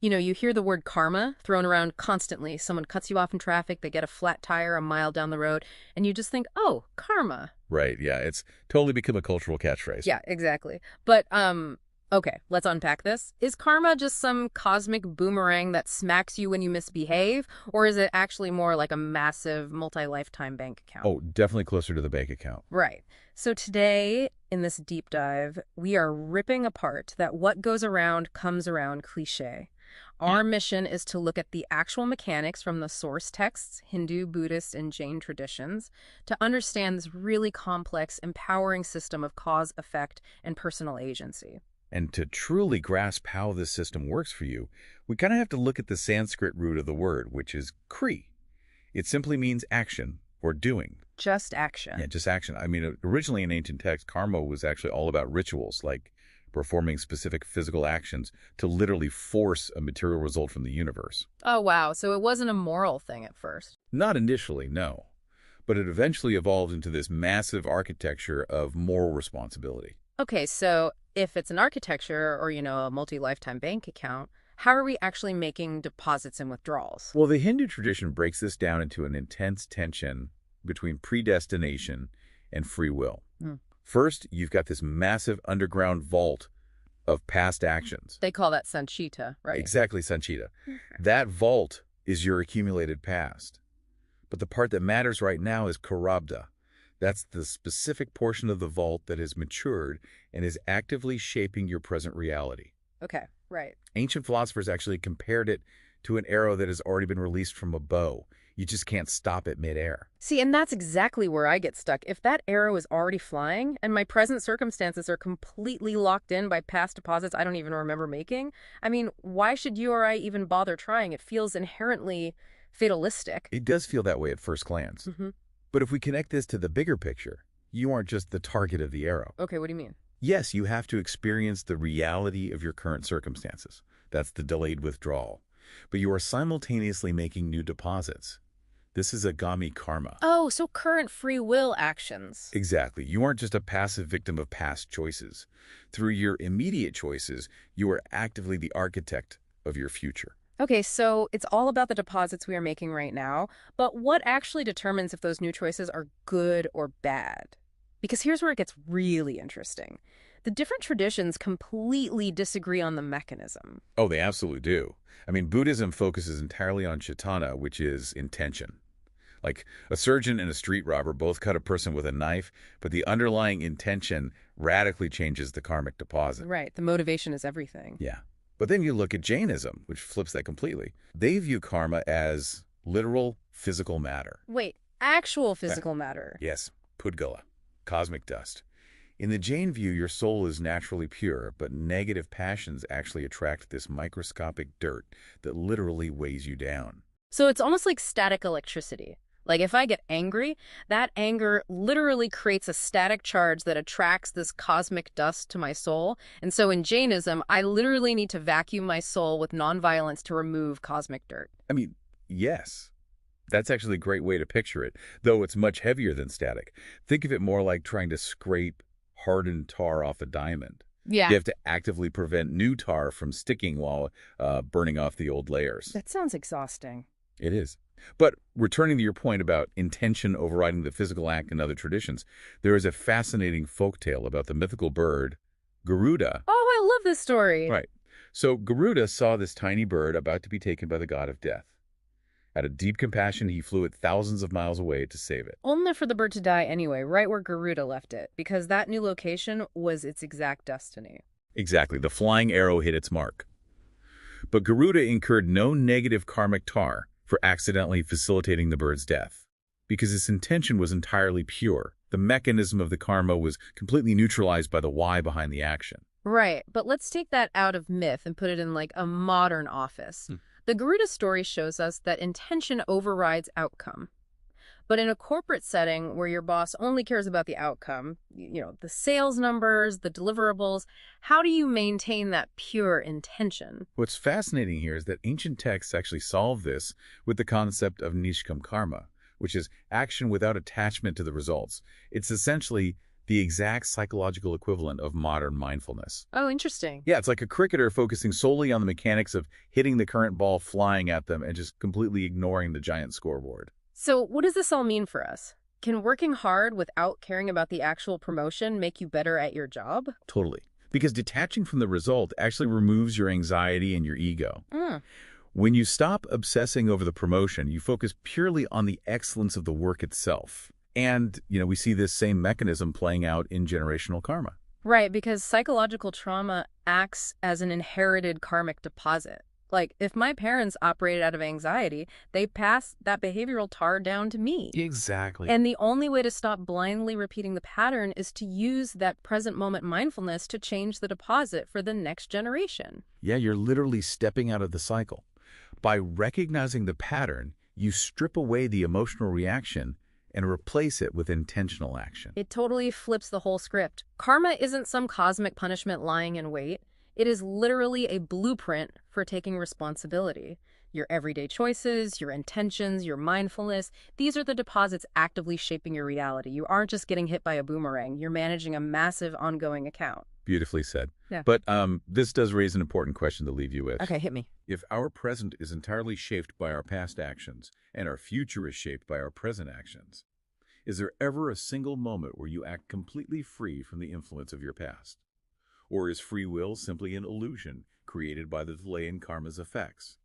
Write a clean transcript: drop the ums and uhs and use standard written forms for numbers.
You know, you hear the word karma thrown around constantly. Someone cuts you off in traffic, they get a flat tire a mile down the road, and you just think, oh, karma. Right, yeah, it's totally become a cultural catchphrase. Yeah, exactly. But, okay, let's unpack this. Is karma just some cosmic boomerang that smacks you when you misbehave, or is it actually more like a massive multi-lifetime bank account? Oh, definitely closer to the bank account. Right. So today, in this deep dive, we are ripping apart that what goes around comes around cliché. Our mission is to look at the actual mechanics from the source texts, Hindu, Buddhist, and Jain traditions, to understand this really complex, empowering system of cause, effect, and personal agency. And to truly grasp how this system works for you, we kind of have to look at the Sanskrit root of the word, which is kri. It simply means action or doing. Just action. Yeah, just action. I mean, originally in ancient texts, karma was actually all about rituals, like performing specific physical actions to literally force a material result from the universe. Oh, wow. So it wasn't a moral thing at first. Not initially, no. But it eventually evolved into this massive architecture of moral responsibility. Okay, so if it's an architecture or, a multi-lifetime bank account, how are we actually making deposits and withdrawals? Well, the Hindu tradition breaks this down into an intense tension between predestination and free will. Hmm. First, you've got this massive underground vault of past actions. They call that Sanchita, right? Exactly, Sanchita. That vault is your accumulated past. But the part that matters right now is Karabda. That's the specific portion of the vault that has matured and is actively shaping your present reality. Okay, right. Ancient philosophers actually compared it to an arrow that has already been released from a bow. You just can't stop it midair. See, and that's exactly where I get stuck. If that arrow is already flying and my present circumstances are completely locked in by past deposits I don't even remember making, I mean, why should you or I even bother trying? It feels inherently fatalistic. It does feel that way at first glance. Mm-hmm. But if we connect this to the bigger picture, you aren't just the target of the arrow. Okay, what do you mean? Yes, you have to experience the reality of your current circumstances. That's the delayed withdrawal. But you are simultaneously making new deposits. This is agami karma. Oh, so current free will actions. Exactly. You aren't just a passive victim of past choices. Through your immediate choices, you are actively the architect of your future. Okay, so it's all about the deposits we are making right now, but what actually determines if those new choices are good or bad? Because here's where it gets really interesting. The different traditions completely disagree on the mechanism. Oh, they absolutely do. I mean, Buddhism focuses entirely on chaitana, which is intention. Like a surgeon and a street robber both cut a person with a knife, but the underlying intention radically changes the karmic deposit. Right, the motivation is everything. Yeah. But then you look at Jainism, which flips that completely. They view karma as literal physical matter. Wait, actual physical matter? Yes, pudgala, cosmic dust. In the Jain view, your soul is naturally pure, but negative passions actually attract this microscopic dirt that literally weighs you down. So it's almost like static electricity. Like if I get angry, that anger literally creates a static charge that attracts this cosmic dust to my soul. And so in Jainism, I literally need to vacuum my soul with nonviolence to remove cosmic dirt. I mean, yes. That's actually a great way to picture it, though it's much heavier than static. Think of it more like trying to scrape hardened tar off a diamond. Yeah. You have to actively prevent new tar from sticking while burning off the old layers. That sounds exhausting. It is. But returning to your point about intention overriding the physical act in other traditions, there is a fascinating folktale about the mythical bird, Garuda. Oh, I love this story. Right. So Garuda saw this tiny bird about to be taken by the god of death. Out of deep compassion, he flew it thousands of miles away to save it. Only for the bird to die anyway, right where Garuda left it, because that new location was its exact destiny. Exactly. The flying arrow hit its mark. But Garuda incurred no negative karmic tar for accidentally facilitating the bird's death, because its intention was entirely pure. The mechanism of the karma was completely neutralized by the why behind the action. Right, but let's take that out of myth and put it in like a modern office. The Garuda story shows us that intention overrides outcome. But in a corporate setting where your boss only cares about the outcome, the sales numbers, the deliverables, how do you maintain that pure intention? What's fascinating here is that ancient texts actually solve this with the concept of nishkam karma, which is action without attachment to the results. It's essentially the exact psychological equivalent of modern mindfulness. Oh, interesting. Yeah, it's like a cricketer focusing solely on the mechanics of hitting the current ball flying at them and just completely ignoring the giant scoreboard. So what does this all mean for us? Can working hard without caring about the actual promotion make you better at your job? Totally. Because detaching from the result actually removes your anxiety and your ego. Mm. When you stop obsessing over the promotion, you focus purely on the excellence of the work itself. And, we see this same mechanism playing out in generational karma. Right, because psychological trauma acts as an inherited karmic deposit. Like, if my parents operated out of anxiety, they pass that behavioral tar down to me. Exactly. And the only way to stop blindly repeating the pattern is to use that present moment mindfulness to change the deposit for the next generation. Yeah, you're literally stepping out of the cycle. By recognizing the pattern, you strip away the emotional reaction and replace it with intentional action. It totally flips the whole script. Karma isn't some cosmic punishment lying in wait. It is literally a blueprint for taking responsibility. Your everyday choices, your intentions, your mindfulness, these are the deposits actively shaping your reality. You aren't just getting hit by a boomerang. You're managing a massive ongoing account. Beautifully said. Yeah. But this does raise an important question to leave you with. Okay, hit me. If our present is entirely shaped by our past actions and our future is shaped by our present actions, is there ever a single moment where you act completely free from the influence of your past? Or is free will simply an illusion created by the delay in karma's effects?